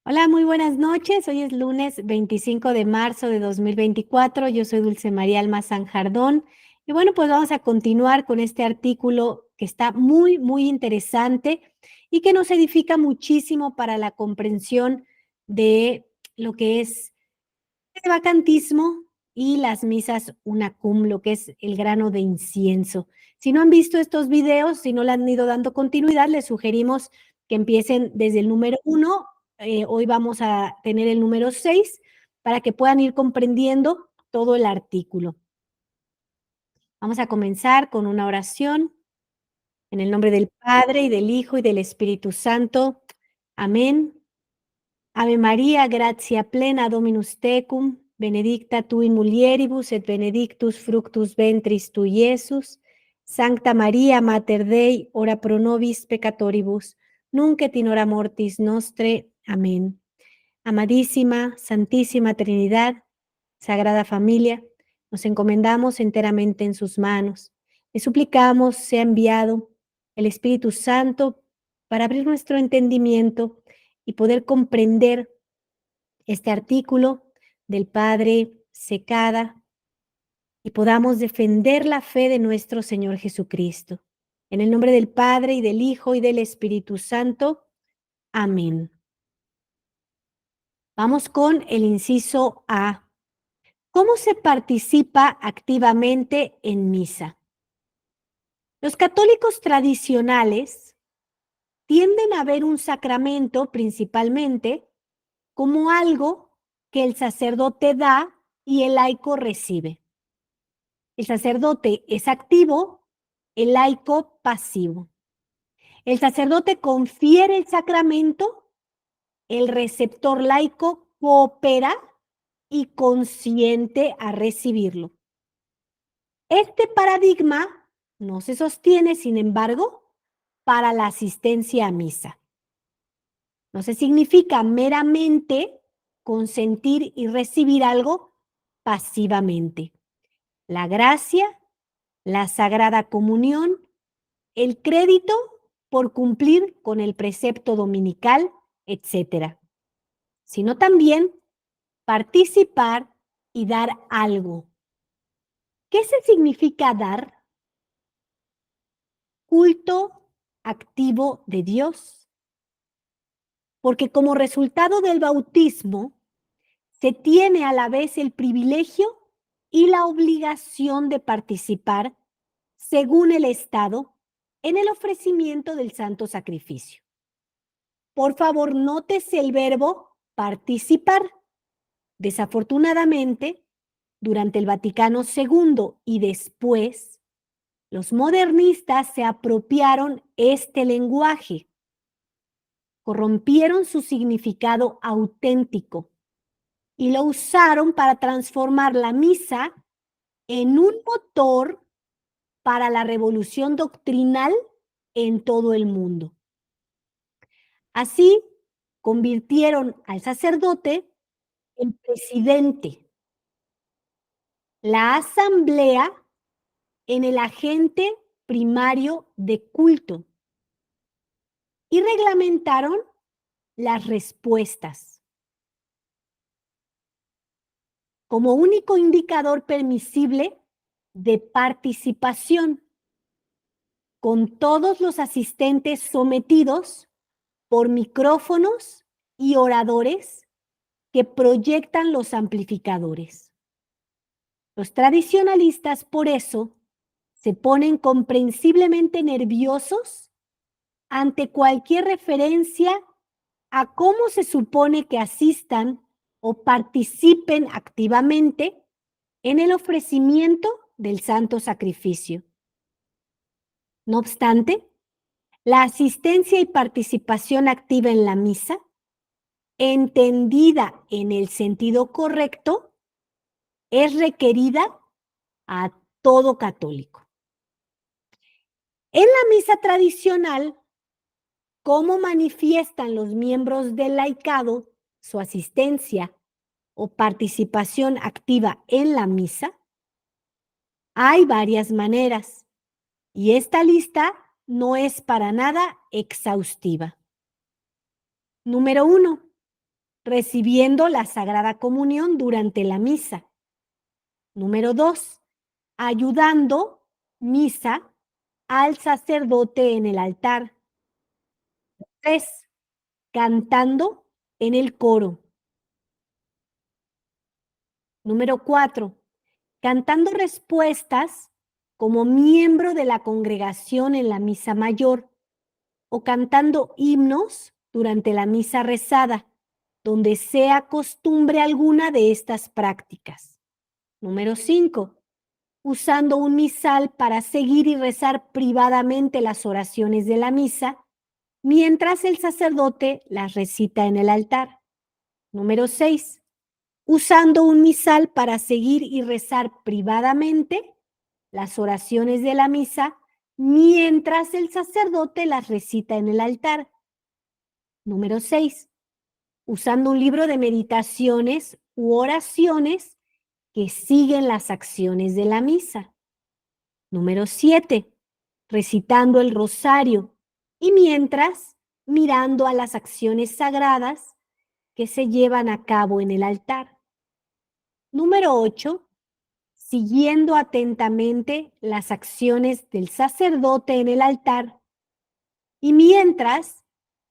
Hola, muy buenas noches. Hoy es lunes 25 de marzo de 2024. Yo soy Dulce María Almazán Jardón. Y bueno, pues vamos a continuar con este artículo que está muy, muy interesante y que nos edifica muchísimo para la comprensión de lo que es el vacantismo y las misas unacum, lo que es el grano de incienso. Si no han visto estos videos, si no le han ido dando continuidad, les sugerimos que empiecen desde el número 1. Hoy vamos a tener el número 6 para que puedan ir comprendiendo todo el artículo. Vamos a comenzar con una oración en el nombre del Padre y del Hijo y del Espíritu Santo. Amén. Ave María, gratia plena Dominus tecum, benedicta tu in mulieribus et benedictus fructus ventris tui, Iesus. Sancta Maria, Mater Dei, ora pro nobis peccatoribus, nunc et in hora mortis nostre. Amén. Amadísima, Santísima Trinidad, Sagrada Familia, nos encomendamos enteramente en sus manos. Le suplicamos sea enviado el Espíritu Santo para abrir nuestro entendimiento y poder comprender este artículo del Padre Secada y podamos defender la fe de nuestro Señor Jesucristo. En el nombre del Padre y del Hijo y del Espíritu Santo. Amén. Vamos con el inciso A. ¿Cómo se participa activamente en misa? Los católicos tradicionales tienden a ver un sacramento principalmente como algo que el sacerdote da y el laico recibe. El sacerdote es activo, el laico pasivo. El sacerdote confiere el sacramento, el receptor laico coopera y consiente a recibirlo. Este paradigma no se sostiene, sin embargo, para la asistencia a misa. No se significa meramente consentir y recibir algo pasivamente. La gracia, la sagrada comunión, el crédito por cumplir con el precepto dominical, etcétera, sino también participar y dar algo. ¿Qué se significa dar? Culto activo de Dios. Porque como resultado del bautismo, se tiene a la vez el privilegio y la obligación de participar, según el Estado, en el ofrecimiento del santo sacrificio. Por favor, nótese el verbo participar. Desafortunadamente, durante el Vaticano II y después, los modernistas se apropiaron este lenguaje, corrompieron su significado auténtico y lo usaron para transformar la misa en un motor para la revolución doctrinal en todo el mundo. Así, convirtieron al sacerdote en presidente, la asamblea en el agente primario de culto y reglamentaron las respuestas como único indicador permisible de participación, con todos los asistentes sometidos por micrófonos y oradores que proyectan los amplificadores. Los tradicionalistas, por eso, se ponen comprensiblemente nerviosos ante cualquier referencia a cómo se supone que asistan o participen activamente en el ofrecimiento del santo sacrificio. No obstante, la asistencia y participación activa en la misa, entendida en el sentido correcto, es requerida a todo católico. En la misa tradicional, ¿cómo manifiestan los miembros del laicado su asistencia o participación activa en la misa? Hay varias maneras y esta lista no es para nada exhaustiva. Número 1. recibiendo la Sagrada Comunión durante la misa. Número 2, ayudando misa al sacerdote en el altar. 3, cantando en el coro. Número 4, cantando respuestas como miembro de la congregación en la misa mayor o cantando himnos durante la misa rezada, donde sea costumbre alguna de estas prácticas. Número 5, usando un misal para seguir y rezar privadamente las oraciones de la misa, mientras el sacerdote las recita en el altar. Número 6, usando un misal para seguir y rezar privadamente las oraciones de la misa, mientras el sacerdote las recita en el altar. Número 6, usando un libro de meditaciones u oraciones que siguen las acciones de la misa. Número 7, recitando el rosario y mientras mirando a las acciones sagradas que se llevan a cabo en el altar. Número 8, siguiendo atentamente las acciones del sacerdote en el altar y mientras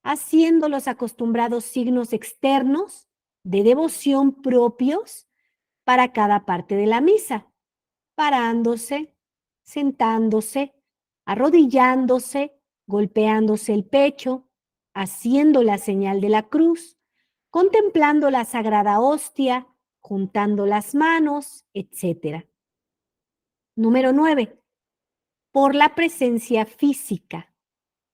haciendo los acostumbrados signos externos de devoción propios para cada parte de la misa, parándose, sentándose, arrodillándose, golpeándose el pecho, haciendo la señal de la cruz, contemplando la sagrada hostia, juntando las manos, etc. Número 9. Por la presencia física,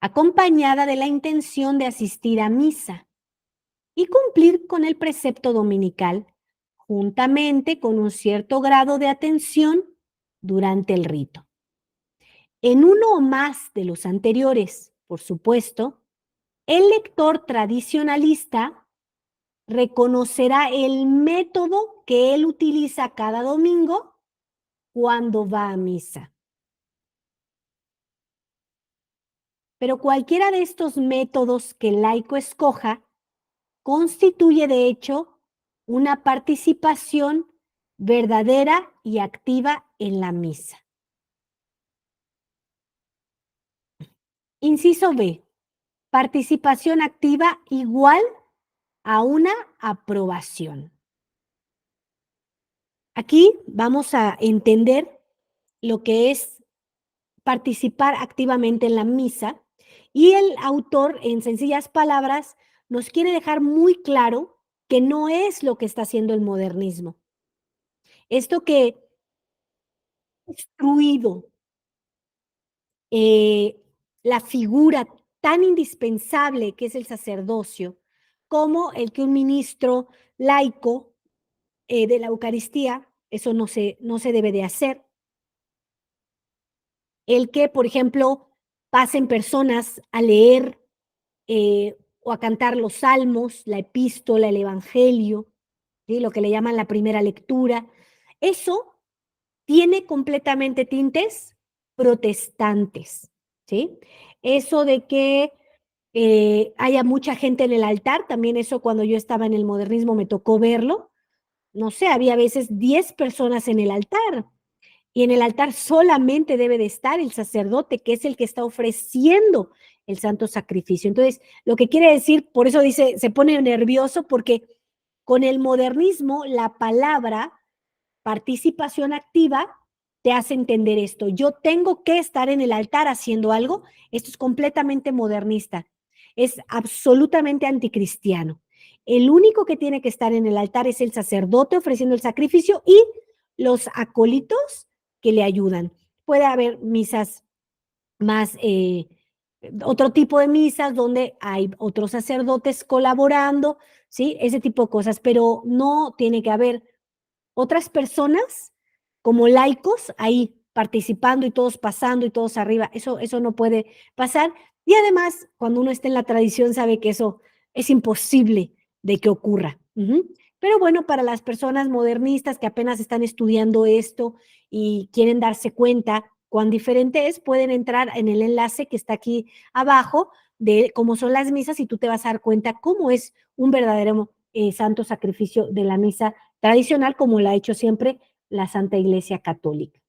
acompañada de la intención de asistir a misa y cumplir con el precepto dominical, juntamente con un cierto grado de atención durante el rito. En uno o más de los anteriores, por supuesto, el lector tradicionalista reconocerá el método que él utiliza cada domingo cuando va a misa. Pero cualquiera de estos métodos que el laico escoja constituye, de hecho, una participación verdadera y activa en la misa. Inciso B. Participación activa igual a una aprobación. Aquí vamos a entender lo que es participar activamente en la misa y el autor, en sencillas palabras, nos quiere dejar muy claro que no es lo que está haciendo el modernismo. Esto que ha destruido la figura tan indispensable que es el sacerdocio, como el que un ministro laico de la Eucaristía, eso no se debe de hacer. El que, por ejemplo, pasen personas a leer o a cantar los salmos, la epístola, el evangelio, ¿sí? Lo que le llaman la primera lectura. Eso tiene completamente tintes protestantes, ¿sí? Eso de que haya mucha gente en el altar, también eso cuando yo estaba en el modernismo me tocó verlo. No sé, había a veces 10 personas en el altar y en el altar solamente debe de estar el sacerdote, que es el que está ofreciendo el santo sacrificio. Entonces, lo que quiere decir, por eso dice, se pone nervioso porque con el modernismo la palabra participación activa te hace entender esto. Yo tengo que estar en el altar haciendo algo. Esto es completamente modernista. Es absolutamente anticristiano. El único que tiene que estar en el altar es el sacerdote ofreciendo el sacrificio y los acólitos que le ayudan. Puede haber misas más, otro tipo de misas donde hay otros sacerdotes colaborando, ¿sí? Ese tipo de cosas, pero no tiene que haber otras personas como laicos ahí participando y todos pasando y todos arriba. Eso no puede pasar. Y además, cuando uno está en la tradición, sabe que eso es imposible de que ocurra. Pero bueno, para las personas modernistas que apenas están estudiando esto y quieren darse cuenta cuán diferente es, pueden entrar en el enlace que está aquí abajo de cómo son las misas y tú te vas a dar cuenta cómo es un verdadero santo sacrificio de la misa tradicional, como la ha hecho siempre la Santa Iglesia Católica.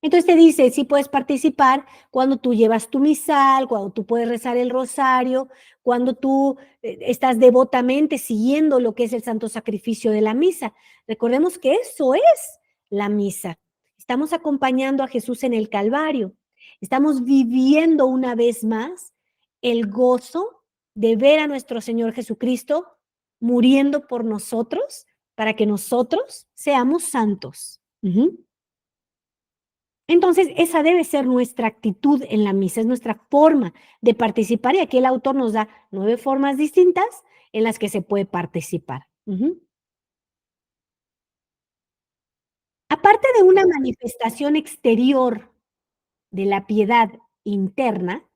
Entonces te dice, sí puedes participar cuando tú llevas tu misal, cuando tú puedes rezar el rosario, cuando tú estás devotamente siguiendo lo que es el santo sacrificio de la misa. Recordemos que eso es la misa. Estamos acompañando a Jesús en el Calvario. Estamos viviendo una vez más el gozo de ver a nuestro Señor Jesucristo muriendo por nosotros para que nosotros seamos santos. Entonces, esa debe ser nuestra actitud en la misa, es nuestra forma de participar y aquí el autor nos da 9 formas distintas en las que se puede participar. Aparte de una manifestación exterior de la piedad interna,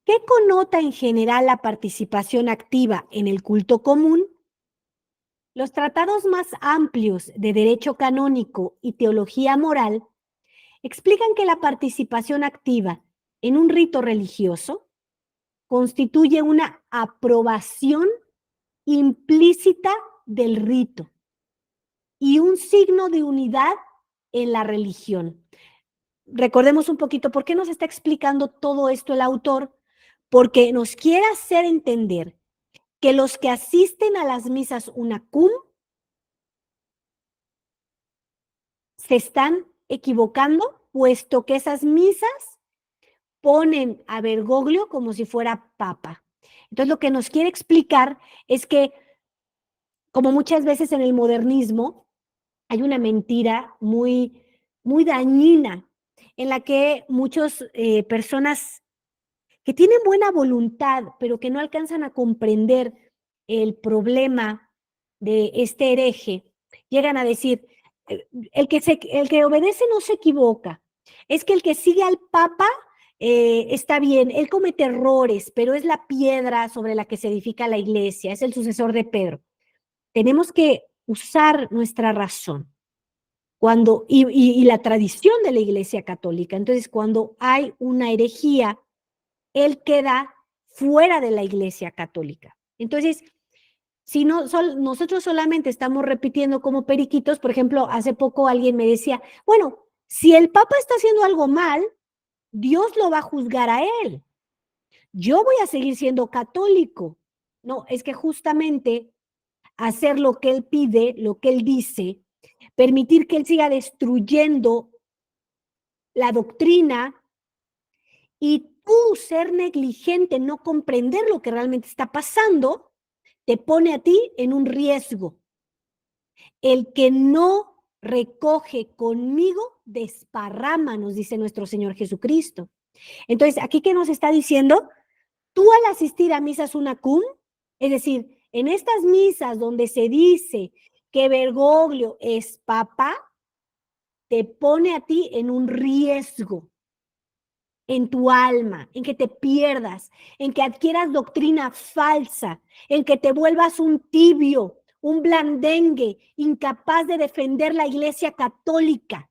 ¿qué connota en general la participación activa en el culto común? Los tratados más amplios de derecho canónico y teología moral explican que la participación activa en un rito religioso constituye una aprobación implícita del rito y un signo de unidad en la religión. Recordemos un poquito por qué nos está explicando todo esto el autor, porque nos quiere hacer entender que los que asisten a las misas UNACUM se están equivocando, puesto que esas misas ponen a Bergoglio como si fuera papa. Entonces, lo que nos quiere explicar es que, como muchas veces en el modernismo, hay una mentira muy dañina en la que muchas personas que tienen buena voluntad, pero que no alcanzan a comprender el problema de este hereje, llegan a decir, el que obedece no se equivoca, es que el que sigue al Papa está bien, él comete errores, pero es la piedra sobre la que se edifica la iglesia, es el sucesor de Pedro. Tenemos que usar nuestra razón y la tradición de la Iglesia Católica. Entonces, cuando hay una herejía, él queda fuera de la Iglesia Católica. Entonces, si no, nosotros solamente estamos repitiendo como periquitos, por ejemplo, hace poco alguien me decía, bueno, si el Papa está haciendo algo mal, Dios lo va a juzgar a él. Yo voy a seguir siendo católico. No, es que justamente hacer lo que él pide, lo que él dice, permitir que él siga destruyendo la doctrina y tú ser negligente, no comprender lo que realmente está pasando, te pone a ti en un riesgo. El que no recoge conmigo, desparrama, nos dice nuestro Señor Jesucristo. Entonces, aquí que nos está diciendo, tú al asistir a misas UNACUM, es decir, en estas misas donde se dice que Bergoglio es papa, te pone a ti en un riesgo en tu alma, en que te pierdas, en que adquieras doctrina falsa, en que te vuelvas un tibio, un blandengue, incapaz de defender la Iglesia Católica.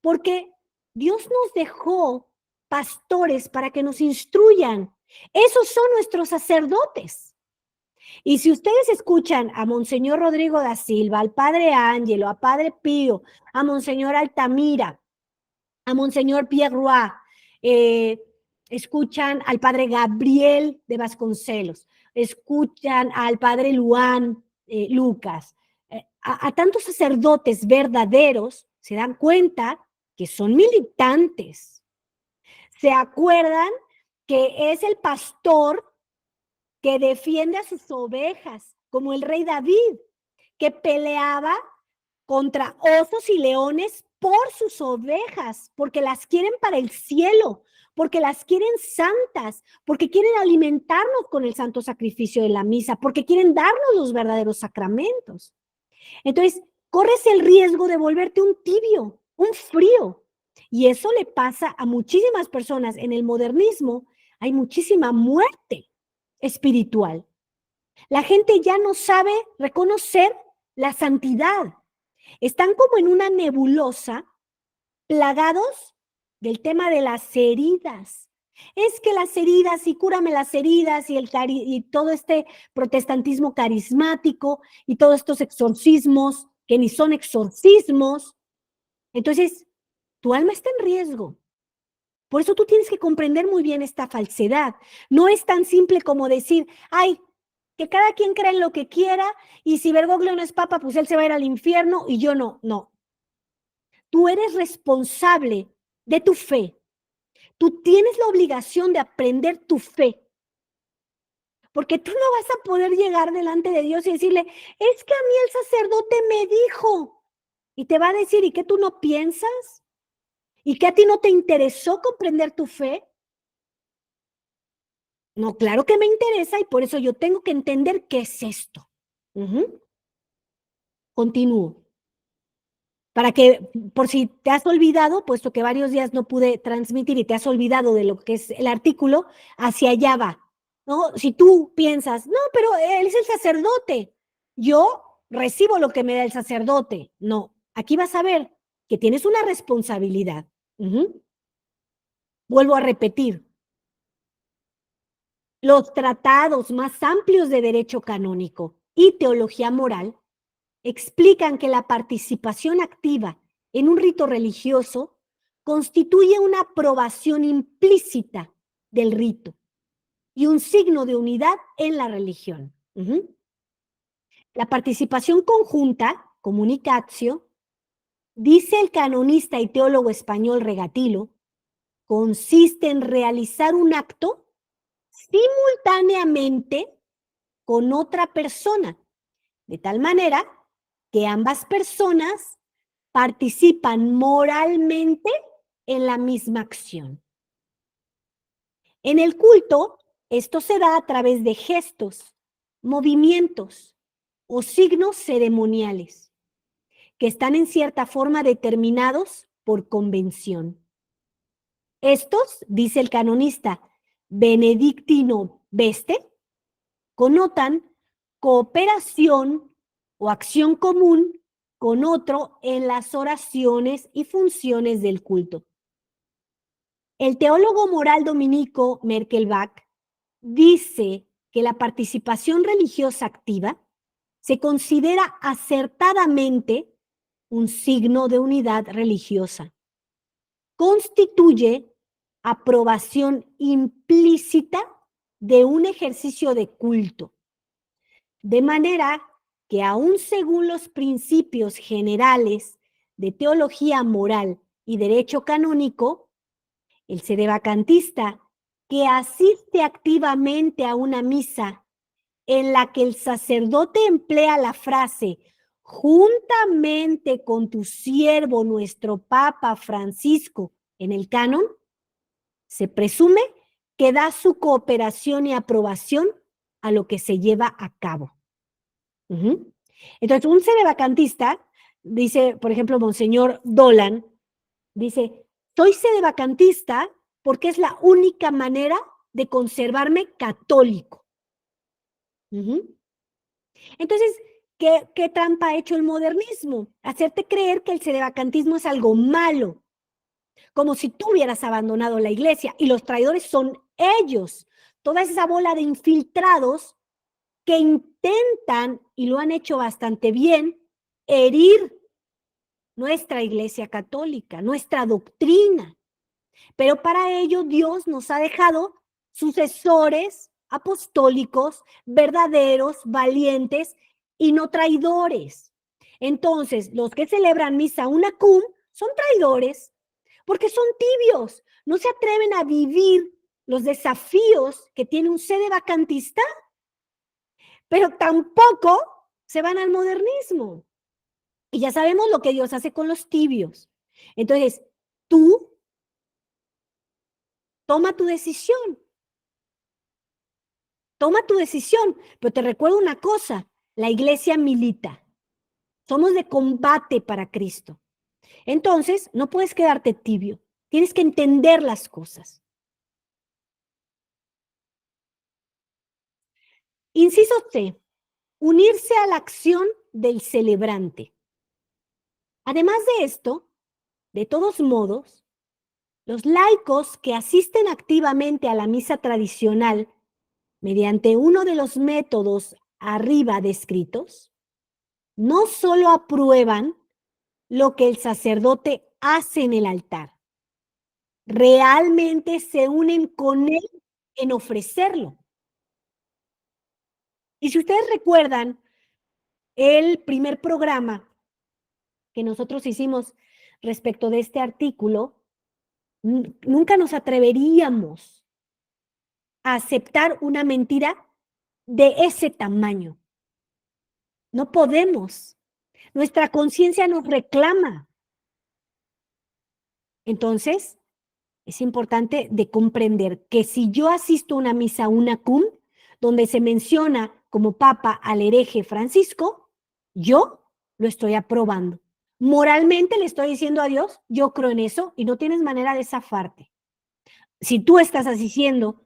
Porque Dios nos dejó pastores para que nos instruyan. Esos son nuestros sacerdotes. Y si ustedes escuchan a Monseñor Rodrigo da Silva, al Padre Ángelo, a Padre Pío, a Monseñor Altamira, a Monseñor Pierre Roy, escuchan al Padre Gabriel de Vasconcelos, escuchan al Padre Luan Lucas, a tantos sacerdotes verdaderos, se dan cuenta que son militantes. Se acuerdan que es el pastor que defiende a sus ovejas, como el rey David, que peleaba contra osos y leones por sus ovejas, porque las quieren para el cielo, porque las quieren santas, porque quieren alimentarnos con el santo sacrificio de la misa, porque quieren darnos los verdaderos sacramentos. Entonces, corres el riesgo de volverte un tibio, un frío. Y eso le pasa a muchísimas personas. En el modernismo hay muchísima muerte espiritual. La gente ya no sabe reconocer la santidad. Están como en una nebulosa, plagados del tema de las heridas, Es que las heridas y cúrame las heridas y todo este protestantismo carismático y todos estos exorcismos que ni son exorcismos. Entonces, tu alma está en riesgo. Por eso tú tienes que comprender muy bien esta falsedad. No es tan simple como decir, ay, que cada quien crea en lo que quiera y si Bergoglio no es papa, pues él se va a ir al infierno y yo no. No. Tú eres responsable de tu fe. Tú tienes la obligación de aprender tu fe. Porque tú no vas a poder llegar delante de Dios y decirle, es que a mí el sacerdote me dijo. Y te va a decir, ¿y qué tú no piensas? ¿Y que a ti no te interesó comprender tu fe? No, claro que me interesa y por eso yo tengo que entender qué es esto. Continúo. Para que, por si te has olvidado, puesto que varios días no pude transmitir y te has olvidado de lo que es el artículo, hacia allá va, ¿no? Si tú piensas, no, pero él es el sacerdote, yo recibo lo que me da el sacerdote. No, aquí vas a ver que tienes una responsabilidad. Vuelvo a repetir, los tratados más amplios de derecho canónico y teología moral explican que la participación activa en un rito religioso constituye una aprobación implícita del rito y un signo de unidad en la religión. La participación conjunta, comunicatio, dice el canonista y teólogo español Regatilo, consiste en realizar un acto simultáneamente con otra persona, de tal manera que ambas personas participan moralmente en la misma acción. En el culto, esto se da a través de gestos, movimientos o signos ceremoniales que están en cierta forma determinados por convención. Estos, dice el canonista Benedictino Beste, connotan cooperación o acción común con otro en las oraciones y funciones del culto. El teólogo moral dominico Merkelbach dice que la participación religiosa activa se considera acertadamente un signo de unidad religiosa. Constituye aprobación implícita de un ejercicio de culto. De manera que aún según los principios generales de teología moral y derecho canónico, el sedevacantista que asiste activamente a una misa en la que el sacerdote emplea la frase juntamente con tu siervo nuestro Papa Francisco en el canon, se presume que da su cooperación y aprobación a lo que se lleva a cabo. Entonces, un sedevacantista, dice, por ejemplo, Monseñor Dolan, dice, soy sedevacantista porque es la única manera de conservarme católico. Entonces, ¿qué trampa ha hecho el modernismo? Hacerte creer que el sedevacantismo es algo malo, como si tú hubieras abandonado la iglesia y los traidores son ellos, toda esa bola de infiltrados que intentan, y lo han hecho bastante bien, herir nuestra iglesia católica, nuestra doctrina. Pero para ello Dios nos ha dejado sucesores apostólicos, verdaderos, valientes y no traidores. Entonces, los que celebran misa unacum son traidores porque son tibios, no se atreven a vivir los desafíos que tiene un sedevacantista, pero tampoco se van al modernismo. Y ya sabemos lo que Dios hace con los tibios. Entonces, tú toma tu decisión. Toma tu decisión, pero te recuerdo una cosa, la iglesia milita. Somos de combate para Cristo. Entonces, no puedes quedarte tibio. Tienes que entender las cosas. Inciso C. Unirse a la acción del celebrante. Además de esto, de todos modos, Los laicos que asisten activamente a la misa tradicional mediante uno de los métodos arriba descritos, no solo aprueban lo que el sacerdote hace en el altar, realmente se unen con él en ofrecerlo. Y si ustedes recuerdan el primer programa que nosotros hicimos respecto de este artículo, nunca nos atreveríamos a aceptar una mentira de ese tamaño. No podemos. Nuestra conciencia nos reclama. Entonces, es importante de comprender que si yo asisto a una misa, una cum, donde se menciona como papa al hereje Francisco, yo lo estoy aprobando. Moralmente le estoy diciendo a Dios, yo creo en eso y no tienes manera de zafarte. Si tú estás asistiendo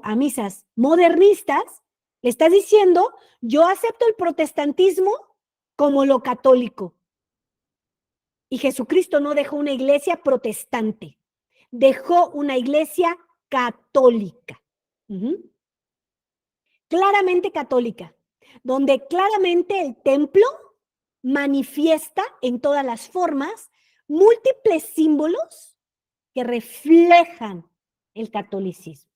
a misas modernistas, le estás diciendo, yo acepto el protestantismo como lo católico. Y Jesucristo no dejó una iglesia protestante, dejó una iglesia católica. Claramente católica, donde claramente el templo manifiesta en todas las formas múltiples símbolos que reflejan el catolicismo,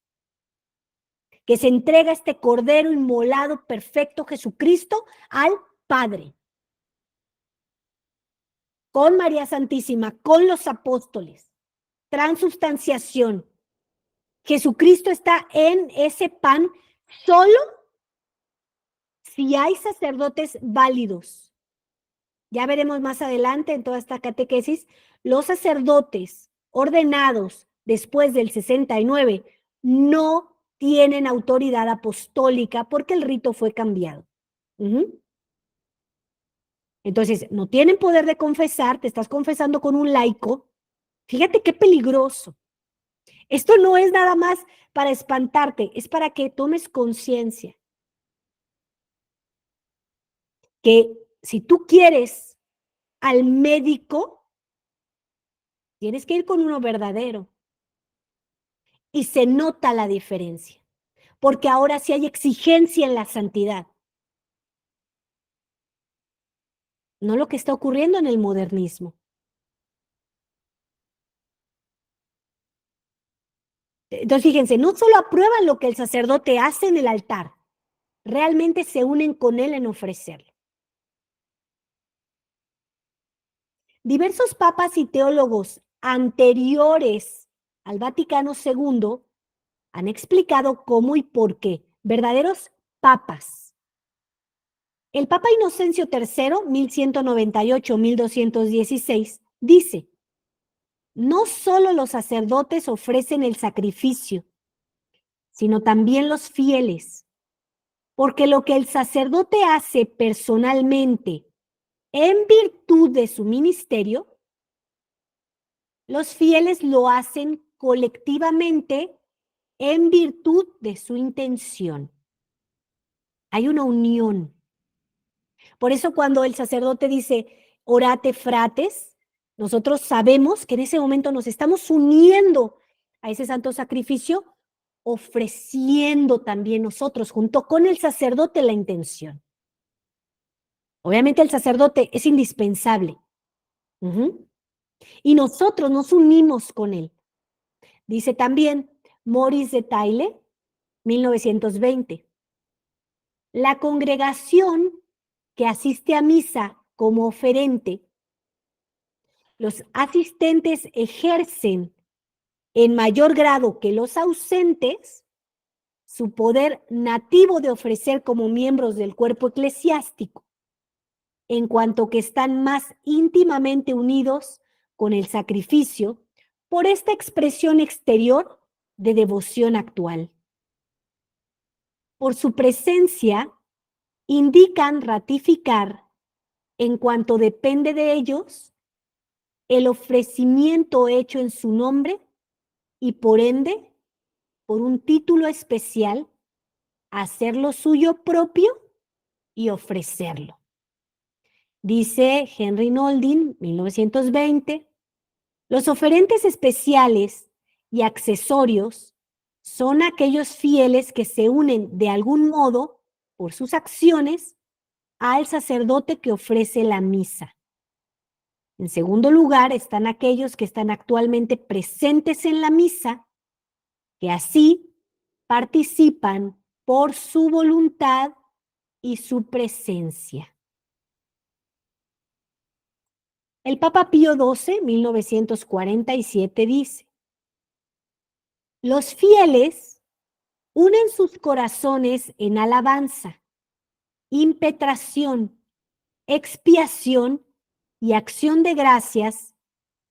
que se entrega este cordero inmolado perfecto Jesucristo al Padre, con María Santísima, con los apóstoles, transubstanciación. Jesucristo está en ese pan solo si hay sacerdotes válidos. Ya veremos más adelante en toda esta catequesis, los sacerdotes ordenados después del 69 no tienen autoridad apostólica porque el rito fue cambiado. Entonces, no tienen poder de confesar, te estás confesando con un laico. Fíjate qué peligroso. Esto no es nada más para espantarte, es para que tomes conciencia que si tú quieres al médico, tienes que ir con uno verdadero. Y se nota la diferencia, porque ahora sí hay exigencia en la santidad. No lo que está ocurriendo en el modernismo. Entonces, fíjense, no solo aprueban lo que el sacerdote hace en el altar, realmente se unen con él en ofrecerlo. Diversos papas y teólogos anteriores al Vaticano II han explicado cómo y por qué. Verdaderos papas. El Papa Inocencio III, 1198-1216, dice: no solo los sacerdotes ofrecen el sacrificio, sino también los fieles, porque lo que el sacerdote hace personalmente en virtud de su ministerio, los fieles lo hacen colectivamente en virtud de su intención. Hay una unión. Por eso cuando el sacerdote dice, orate frates, nosotros sabemos que en ese momento nos estamos uniendo a ese santo sacrificio, ofreciendo también nosotros, junto con el sacerdote, la intención. Obviamente el sacerdote es indispensable. Y nosotros nos unimos con él. Dice también Maurice de Taille, 1920. La congregación que asiste a misa como oferente, los asistentes ejercen en mayor grado que los ausentes su poder nativo de ofrecer como miembros del cuerpo eclesiástico, en cuanto que están más íntimamente unidos con el sacrificio por esta expresión exterior de devoción actual. Por su presencia, indican ratificar, en cuanto depende de ellos, el ofrecimiento hecho en su nombre y por ende, por un título especial, hacerlo suyo propio y ofrecerlo. Dice Henry Noldin, 1920, Los oferentes especiales y accesorios son aquellos fieles que se unen de algún modo por sus acciones al sacerdote que ofrece la misa. En segundo lugar, están aquellos que están actualmente presentes en la misa, que así participan por su voluntad y su presencia. El Papa Pío XII, 1947, dice: los fieles unen sus corazones en alabanza, impetración, expiación y acción de gracias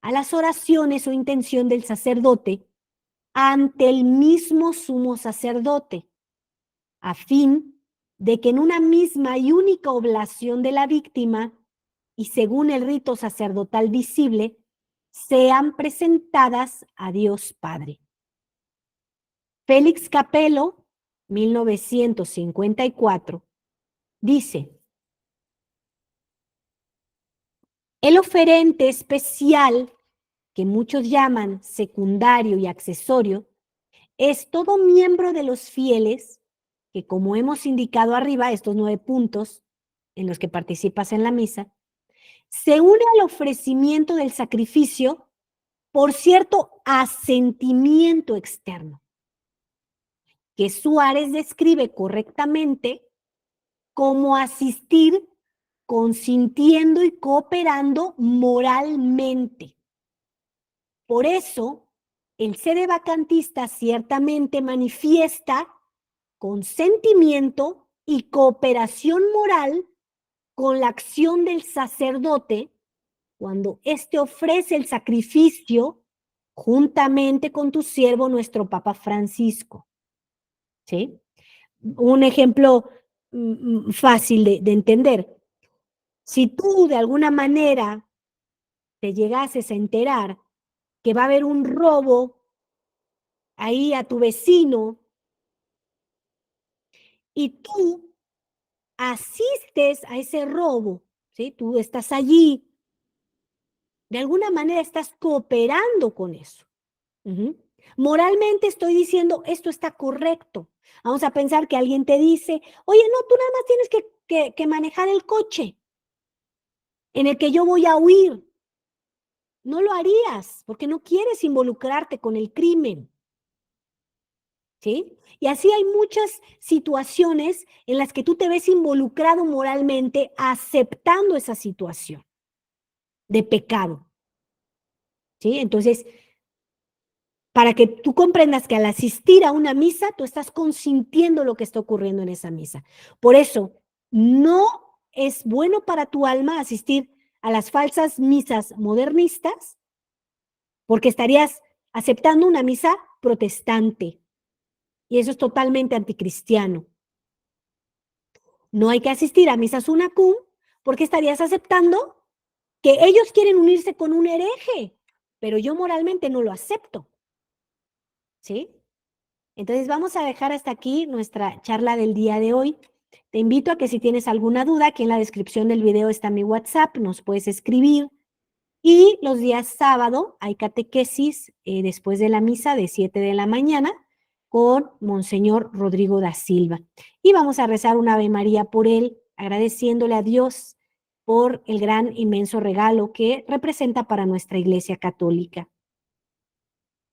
a las oraciones o intención del sacerdote ante el mismo sumo sacerdote, a fin de que en una misma y única oblación de la víctima y según el rito sacerdotal visible, sean presentadas a Dios Padre. Félix Capello, 1954, dice: el oferente especial, que muchos llaman secundario y accesorio, es todo miembro de los fieles que, como hemos indicado arriba, estos 9 puntos en los que participas en la misa, se une al ofrecimiento del sacrificio por cierto asentimiento externo, que Suárez describe correctamente como asistir consintiendo y cooperando moralmente. Por eso, el sedevacantista ciertamente manifiesta consentimiento y cooperación moral con la acción del sacerdote cuando éste ofrece el sacrificio juntamente con tu siervo, nuestro Papa Francisco. ¿Sí? Un ejemplo fácil de entender. Si tú de alguna manera te llegases a enterar que va a haber un robo ahí a tu vecino y tú asistes a ese robo, ¿sí? Tú estás allí, de alguna manera estás cooperando con eso. Moralmente estoy diciendo, esto está correcto. Vamos a pensar que alguien te dice, oye, no, tú nada más tienes que manejar el coche en el que yo voy a huir. No lo harías porque no quieres involucrarte con el crimen. ¿Sí? Y así hay muchas situaciones en las que tú te ves involucrado moralmente aceptando esa situación de pecado. ¿Sí? Entonces, para que tú comprendas que al asistir a una misa, tú estás consintiendo lo que está ocurriendo en esa misa. Por eso, no es bueno para tu alma asistir a las falsas misas modernistas, porque estarías aceptando una misa protestante, y eso es totalmente anticristiano. No hay que asistir a misas sunacum, porque estarías aceptando que ellos quieren unirse con un hereje, pero yo moralmente no lo acepto. ¿Sí? Entonces vamos a dejar hasta aquí nuestra charla del día de hoy. Te invito a que si tienes alguna duda, aquí en la descripción del video está mi WhatsApp, nos puedes escribir. Y los días sábado hay catequesis después de la misa de 7 de la mañana con Monseñor Rodrigo da Silva. Y vamos a rezar un Ave María por él, agradeciéndole a Dios por el gran, inmenso regalo que representa para nuestra Iglesia Católica.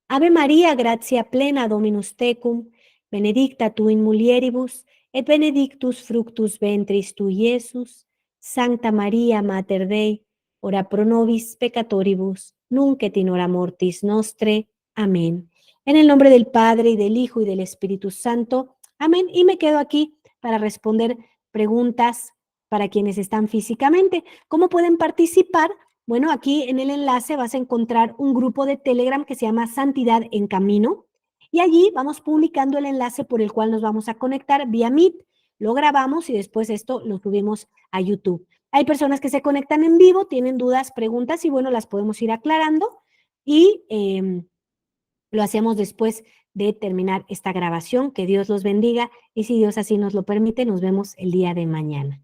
Ave María, gratia plena, Dominus tecum, benedicta tu in mulieribus, et benedictus fructus ventris tui, Iesus. Sancta Maria, Mater Dei, ora pro nobis peccatoribus, nunc et in hora mortis nostre. Amén. En el nombre del Padre, y del Hijo, y del Espíritu Santo. Amén. Y me quedo aquí para responder preguntas para quienes están físicamente. ¿Cómo pueden participar? Bueno, aquí en el enlace vas a encontrar un grupo de Telegram que se llama Santidad en Camino, y allí vamos publicando el enlace por el cual nos vamos a conectar vía Meet. Lo grabamos y después esto lo subimos a YouTube. Hay personas que se conectan en vivo, tienen dudas, preguntas, y bueno, las podemos ir aclarando, y lo hacemos después de terminar esta grabación. Que Dios los bendiga, y si Dios así nos lo permite, nos vemos el día de mañana.